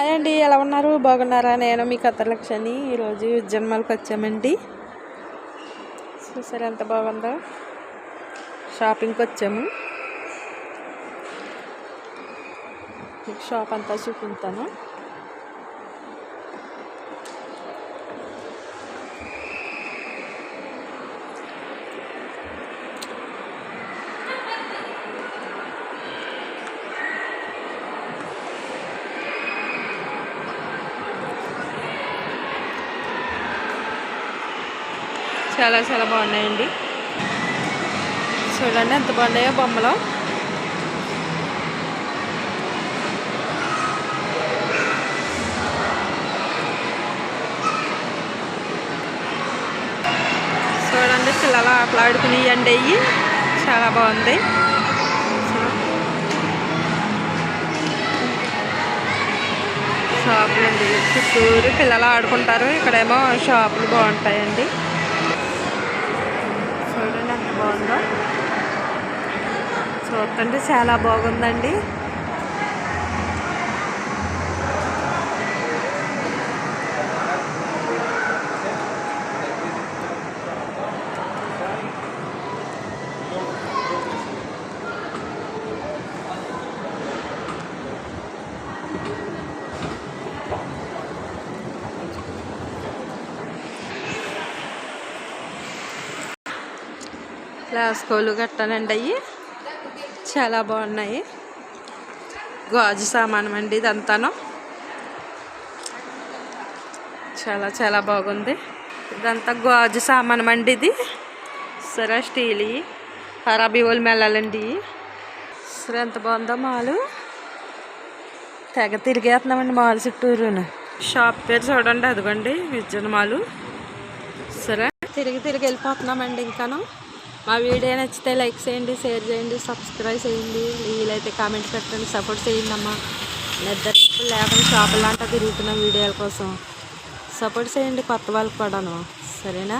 Hi అండి, ఎలా ఉన్నారు? బాగున్నారా? నేను మీ కథలక్ష్మి. ఈరోజు జన్మలకు వచ్చామండి. చూసారు ఎంత బాగుందో. షాపింగ్కి వచ్చాము. షాప్ అంతా చూపించాను. చాలా చాలా బాగున్నాయండి. చూడండి ఎంత బాగున్నాయో బొమ్మలు. చూడండి పిల్లలు ఆటలాడుకునేయండి. అయ్యి చాలా బాగుంది. షాపులు అండి, చుట్టూరు పిల్లలు ఆడుకుంటారు. ఇక్కడేమో షాపులు బాగుంటాయండి. చూడండి ఎంత బాగుందో. చూడండి చాలా బాగుందండి. ప్లాస్కోలు కట్టానండి. అవి చాలా బాగున్నాయి. గాజు సామానం అండి ఇదంతాను. చాలా చాలా బాగుంది. ఇదంతా గాజు సామానం అండి. ఇది సరే స్టీల్ ఖరాబీ వాళ్ళు మెల్లాలండి. సరే ఎంత బాగుందో మాలు. తెగ తిరిగేస్తున్నామండి మాల్ చుట్టూరును. షాప్ పేరు చూడండి, అదిగోండి విజన్ మాలు. సరే తిరిగి వెళ్ళిపోతున్నామండి. ఇంకాను మా వీడియో నచ్చితే లైక్ చేయండి, షేర్ చేయండి, సబ్స్క్రైబ్ చేయండి. వీలైతే కామెంట్ పెట్టండి, సపోర్ట్ చేయండి అమ్మా. నిద్ర లేకుండా షాపులంతా తిరుగుతున్న వీడియోల కోసం సపోర్ట్ చేయండి, కొత్త వాళ్ళకి కూడాను. సరేనా?